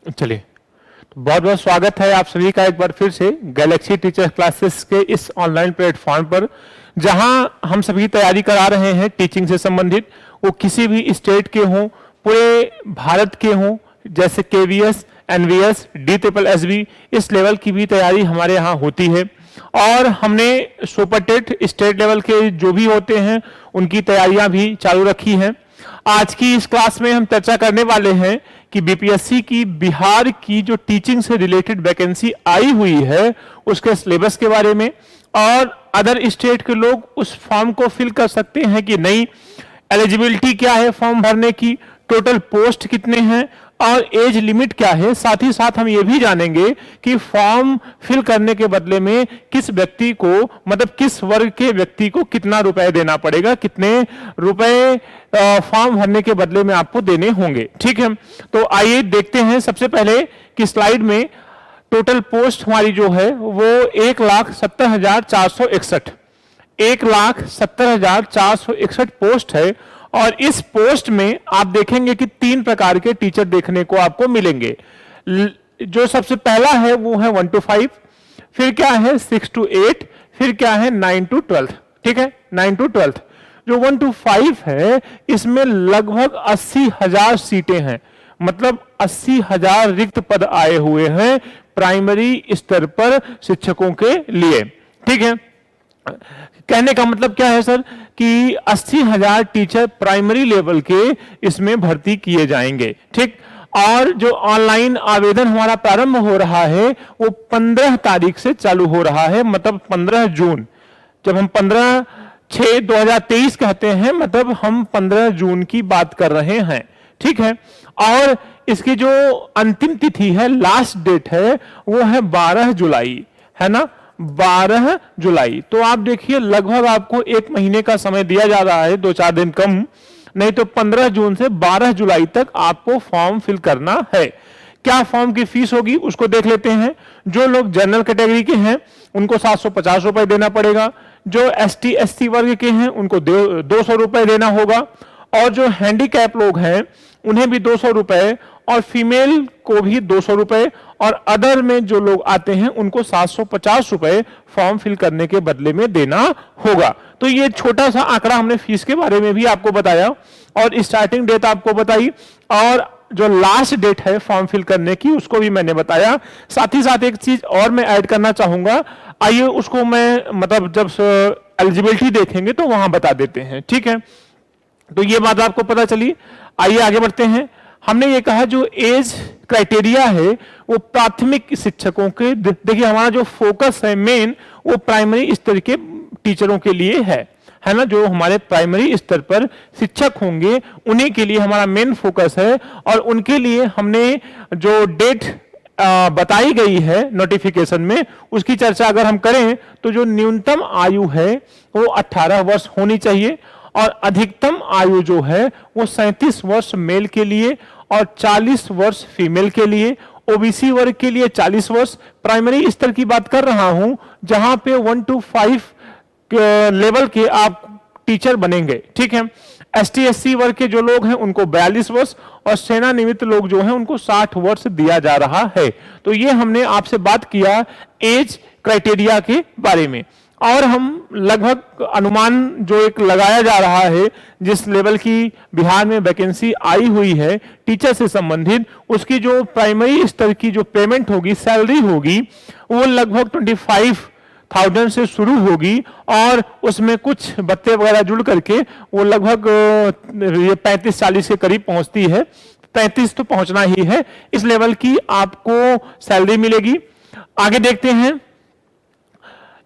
चलिए, तो बहुत बहुत स्वागत है आप सभी का एक बार फिर से गैलेक्सी टीचर क्लासेस के इस ऑनलाइन प्लेटफॉर्म पर, जहां हम सभी तैयारी करा रहे हैं टीचिंग से संबंधित। वो किसी भी स्टेट के हों, पूरे भारत के हों, जैसे केवीएस, एनवीएस, DSSB, इस लेवल की भी तैयारी हमारे यहाँ होती है। और हमने सुपर टेट स्टेट लेवल के जो भी होते हैं उनकी तैयारियां भी चालू रखी हैं। आज की इस क्लास में हम चर्चा करने वाले हैं कि बीपीएससी की बिहार की जो टीचिंग से रिलेटेड वैकेंसी आई हुई है उसके सिलेबस के बारे में, और अदर स्टेट के लोग उस फॉर्म को फिल कर सकते हैं कि नहीं, एलिजिबिलिटी क्या है फॉर्म भरने की, टोटल पोस्ट कितने हैं और एज लिमिट क्या है। साथ ही साथ हम ये भी जानेंगे कि फॉर्म फिल करने के बदले में किस व्यक्ति को, मतलब किस वर्ग के व्यक्ति को कितना रुपए देना पड़ेगा, कितने रुपए फॉर्म भरने के बदले में आपको देने होंगे। ठीक है, तो आइए देखते हैं सबसे पहले कि स्लाइड में टोटल पोस्ट हमारी जो है वो 1,70,461 1,70,461 पोस्ट है। और इस पोस्ट में आप देखेंगे कि 3 प्रकार के टीचर देखने को आपको मिलेंगे। जो सबसे पहला है वो है 1 to 5, फिर क्या है 6 to 8, फिर क्या है 9 to 12। ठीक है, 9 to 12। जो 1 to 5 है इसमें लगभग 80,000 सीटें हैं, मतलब 80,000 रिक्त पद आए हुए हैं प्राइमरी स्तर पर शिक्षकों के लिए। ठीक है, कहने का मतलब क्या है सर कि 80,000 टीचर प्राइमरी लेवल के इसमें भर्ती किए जाएंगे। ठीक, और जो ऑनलाइन आवेदन हमारा प्रारंभ हो रहा है वो 15 तारीख से चालू हो रहा है, मतलब 15 जून। जब हम 15/6/2023 कहते हैं, मतलब हम 15 जून की बात कर रहे हैं। ठीक है, और इसकी जो अंतिम तिथि है, लास्ट डेट है, वो है 12 जुलाई, है ना, 12 जुलाई। तो आप देखिए लगभग आपको 1 महीने का समय दिया जा रहा है, 2-4 दिन कम नहीं, तो 15 जून से 12 जुलाई तक आपको फॉर्म फिल करना है। क्या फॉर्म की फीस होगी उसको देख लेते हैं। जो लोग जनरल कैटेगरी के हैं उनको 750 रुपए देना पड़ेगा, जो ST SC वर्ग के हैं उनको 200 रुपए देना होगा, और जो हैंडीकैप लोग हैं उन्हें भी 200 रुपए, और फीमेल को भी 200 रुपए, और अदर में जो लोग आते हैं उनको 750 रुपए फॉर्म फिल करने के बदले में देना होगा। तो ये छोटा सा आंकड़ा हमने फीस के बारे में भी आपको बताया, और स्टार्टिंग डेट आपको बताई, और जो लास्ट डेट है फॉर्म फिल करने की उसको भी मैंने बताया। साथ ही साथ एक चीज और मैं ऐड करना चाहूंगा, आइए उसको मैं, मतलब जब एलिजिबिलिटी देखेंगे तो वहां बता देते हैं। ठीक है, तो ये बात आपको पता चली। आइए आगे बढ़ते हैं। हमने ये कहा जो एज क्राइटेरिया है वो प्राथमिक शिक्षकों के, देखिए हमारा जो फोकस है मेन वो प्राइमरी स्तर के टीचरों के लिए है ना, जो हमारे प्राइमरी स्तर पर शिक्षक होंगे उन्हीं के लिए हमारा मेन फोकस है। और उनके लिए हमने जो डेट बताई गई है नोटिफिकेशन में, उसकी चर्चा अगर हम करें तो जो न्यूनतम आयु है वो 18 वर्ष होनी चाहिए, और अधिकतम आयु जो है वो 37 वर्ष मेल के लिए और 40 वर्ष फीमेल के लिए। ओबीसी वर्ग के लिए 40 वर्ष। प्राइमरी स्तर की बात कर रहा हूं जहां पे 1 to 5 लेवल के आप टीचर बनेंगे। ठीक है, ST SC वर्ग के जो लोग हैं उनको 42 वर्ष, और सेवानिवृत्त लोग जो हैं उनको 60 वर्ष दिया जा रहा है। तो ये हमने आपसे बात किया एज क्राइटेरिया के बारे में। और हम लगभग अनुमान जो एक लगाया जा रहा है, जिस लेवल की बिहार में वैकेंसी आई हुई है टीचर से संबंधित, उसकी जो प्राइमरी स्तर की जो पेमेंट होगी, सैलरी होगी, वो लगभग 25,000 से शुरू होगी, और उसमें कुछ भत्ते वगैरह जुड़ करके वो लगभग 35-40 के करीब पहुंचती है। 35 तो पहुंचना ही है, इस लेवल की आपको सैलरी मिलेगी। आगे देखते हैं।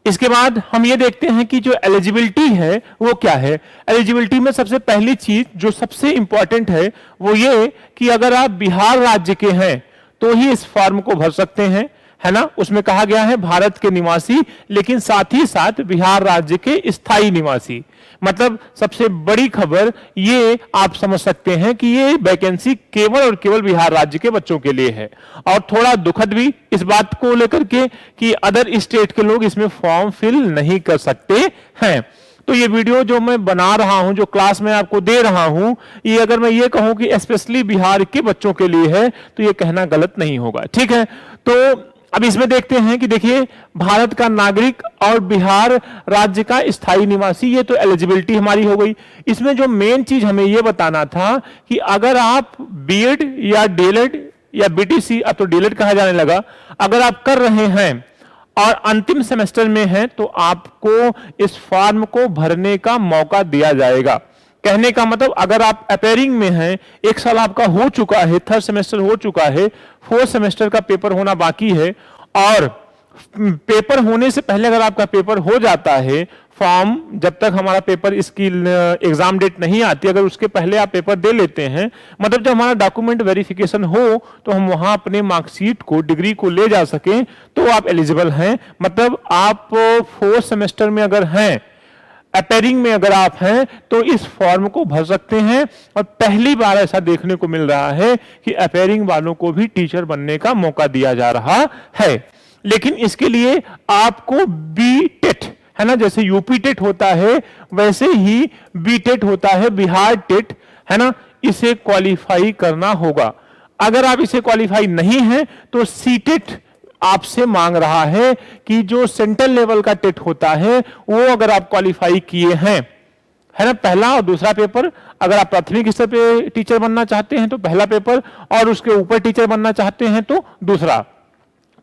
इसके बाद हम ये देखते हैं कि जो एलिजिबिलिटी है वो क्या है। एलिजिबिलिटी में सबसे पहली चीज जो सबसे इंपॉर्टेंट है वो ये कि अगर आप बिहार राज्य के हैं तो ही इस फॉर्म को भर सकते हैं, है ना। उसमें कहा गया है भारत के निवासी, लेकिन साथ ही साथ बिहार राज्य के स्थायी निवासी। मतलब सबसे बड़ी खबर ये आप समझ सकते हैं कि ये वैकेंसी केवल और केवल बिहार राज्य के बच्चों के लिए है। और थोड़ा दुखद भी इस बात को लेकर के कि अदर स्टेट के लोग इसमें फॉर्म फिल नहीं कर सकते हैं। तो ये वीडियो जो मैं बना रहा हूं, जो क्लास में आपको दे रहा हूं, ये अगर मैं ये कहूं कि स्पेशली बिहार के बच्चों के लिए है तो ये कहना गलत नहीं होगा। ठीक है, तो अब इसमें देखते हैं कि देखिए, भारत का नागरिक और बिहार राज्य का स्थायी निवासी, ये तो एलिजिबिलिटी हमारी हो गई। इसमें जो मेन चीज हमें ये बताना था कि अगर आप बीएड या डीएलएड या बीटीसी, अब तो डीएलएड कहा जाने लगा, अगर आप कर रहे हैं और अंतिम सेमेस्टर में हैं तो आपको इस फॉर्म को भरने का मौका दिया जाएगा। कहने का मतलब, अगर आप अपेयरिंग में हैं, एक साल आपका हो चुका है, थर्ड सेमेस्टर हो चुका है, फोर्थ सेमेस्टर का पेपर होना बाकी है, और पेपर होने से पहले अगर आपका पेपर हो जाता है, फॉर्म जब तक हमारा पेपर, इसकी एग्जाम डेट नहीं आती, अगर उसके पहले आप पेपर दे लेते हैं, मतलब जब हमारा डॉक्यूमेंट वेरिफिकेशन हो तो हम वहां अपने मार्कशीट को, डिग्री को ले जा सकें, तो आप एलिजिबल हैं। मतलब आप फोर्थ सेमेस्टर में अगर हैं, अपेयरिंग में अगर आप हैं, तो इस फॉर्म को भर सकते हैं। और पहली बार ऐसा देखने को मिल रहा है कि अपेयरिंग वालों को भी टीचर बनने का मौका दिया जा रहा है। लेकिन इसके लिए आपको बी टेट, है ना, जैसे यूपी टेट होता है वैसे ही बी टेट होता है, बिहार टेट, है ना, इसे क्वालिफाई करना होगा। अगर आप इसे क्वालिफाई नहीं है तो सी टेट आपसे मांग रहा है कि जो सेंट्रल लेवल का टेट होता है वो अगर आप क्वालिफाई किए हैं, है ना, पहला और दूसरा पेपर, अगर आप प्राथमिक स्तर पे टीचर बनना चाहते हैं तो पहला पेपर, और उसके ऊपर टीचर बनना चाहते हैं तो दूसरा।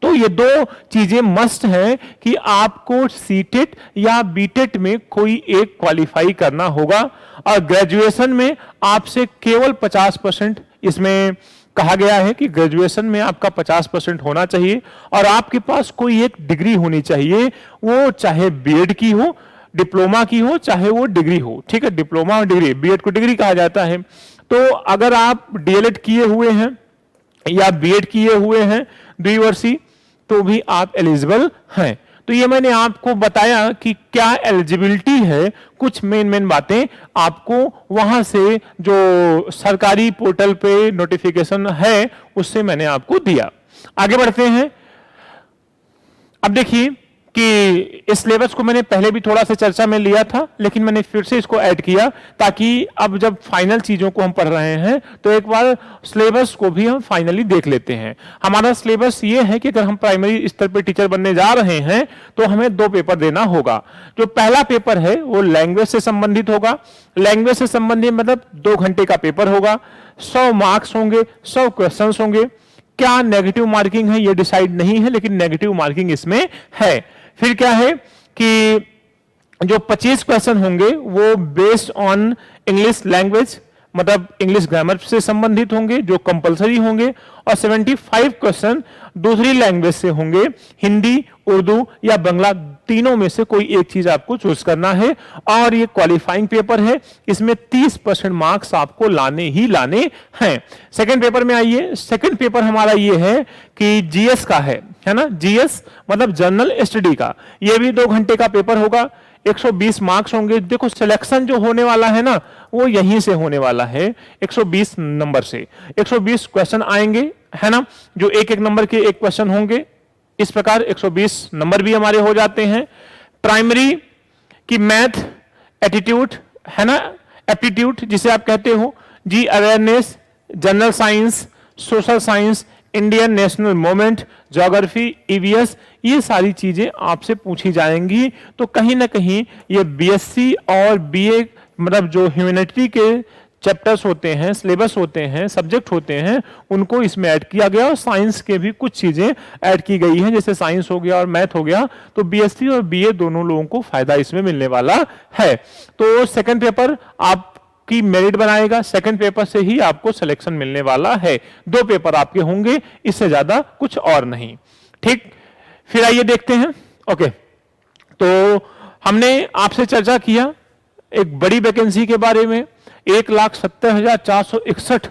तो ये दो चीजें मस्ट हैं कि आपको सीटेट या बीटेट में कोई एक क्वालिफाई करना होगा। और ग्रेजुएशन में आपसे केवल 50%, इसमें कहा गया है कि ग्रेजुएशन में आपका 50% होना चाहिए, और आपके पास कोई एक डिग्री होनी चाहिए, वो चाहे बीएड की हो, डिप्लोमा की हो, चाहे वो डिग्री हो। ठीक है, डिप्लोमा और डिग्री, बीएड को डिग्री कहा जाता है। तो अगर आप डीएलएड किए हुए हैं या बीएड किए हुए हैं द्विवर्षीय, तो भी आप एलिजिबल हैं। तो ये मैंने आपको बताया कि क्या एलिजिबिलिटी है, कुछ मेन बातें आपको वहां से जो सरकारी पोर्टल पे नोटिफिकेशन है उससे मैंने आपको दिया। आगे बढ़ते हैं। अब देखिए कि इस सिलेबस को मैंने पहले भी थोड़ा सा चर्चा में लिया था, लेकिन मैंने फिर से इसको ऐड किया ताकि अब जब फाइनल चीजों को हम पढ़ रहे हैं तो एक बार सिलेबस को भी हम फाइनली देख लेते हैं। हमारा सिलेबस ये है कि अगर हम प्राइमरी स्तर पर टीचर बनने जा रहे हैं तो हमें 2 पेपर देना होगा। जो पहला पेपर है वो लैंग्वेज से संबंधित होगा। लैंग्वेज से संबंधित मतलब 2 घंटे का पेपर होगा, 100 मार्क्स होंगे, 100 क्वेश्चंस होंगे। क्या नेगेटिव मार्किंग है ये डिसाइड नहीं है, लेकिन नेगेटिव मार्किंग इसमें है। फिर क्या है कि जो 25 क्वेश्चन होंगे वो बेस्ड ऑन इंग्लिश लैंग्वेज, मतलब इंग्लिश ग्रामर से संबंधित होंगे जो कंपलसरी होंगे, और 75 क्वेश्चन दूसरी लैंग्वेज से होंगे, हिंदी, उर्दू या बांग्ला, तीनों में से कोई एक चीज आपको चूज करना है। और ये क्वालिफाइंग पेपर है, इसमें 30% मार्क्स आपको लाने ही लाने हैं। सेकंड पेपर में आइए। सेकंड पेपर हमारा ये है कि जीएस का है ना, जीएस मतलब जनरल स्टडी का। ये भी 2 घंटे का पेपर होगा, 120 मार्क्स होंगे। देखो सिलेक्शन जो होने वाला है ना वो यहीं से होने वाला है, 120 नंबर से 120 क्वेश्चन आएंगे, है ना, जो एक एक नंबर के एक क्वेश्चन होंगे। इस प्रकार 120 नंबर भी हमारे हो जाते हैं। प्राइमरी की मैथ, एटीट्यूड, है ना, एप्टीट्यूड जिसे आप कहते हो, G awareness, general science, social science, Indian national movement, geography, EVS, ये सारी चीजें आपसे पूछी जाएंगी। तो कहीं ना कहीं ये बीएससी और बीए मतलब जो ह्यूमैनिटी के चैप्टर्स होते हैं, सिलेबस होते हैं, सब्जेक्ट होते हैं, उनको इसमें ऐड किया गया। और साइंस के भी कुछ चीजें ऐड की गई हैं, जैसे साइंस हो गया और मैथ हो गया। तो बीएससी और बीए दोनों लोगों को फायदा इसमें मिलने वाला है। तो सेकंड पेपर आपकी मेरिट बनाएगा, सेकंड पेपर से ही आपको सिलेक्शन मिलने वाला है। 2 पेपर आपके होंगे, इससे ज्यादा कुछ और नहीं। ठीक, फिर आइए देखते हैं। ओके, तो हमने आपसे चर्चा किया एक बड़ी वैकेंसी के बारे में, 1,70,461,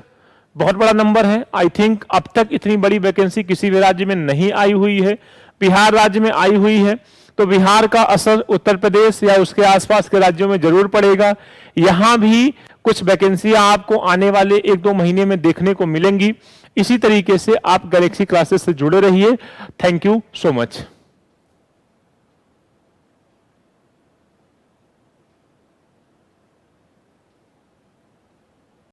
बहुत बड़ा नंबर है। आई थिंक अब तक इतनी बड़ी वैकेंसी किसी भी राज्य में नहीं आई हुई है। बिहार राज्य में आई हुई है, तो बिहार का असर उत्तर प्रदेश या उसके आसपास के राज्यों में जरूर पड़ेगा। यहां भी कुछ वैकेंसियां आपको आने वाले 1-2 महीने में देखने को मिलेंगी। इसी तरीके से आप गैलेक्सी क्लासेस से जुड़े रहिए। Thank you so much.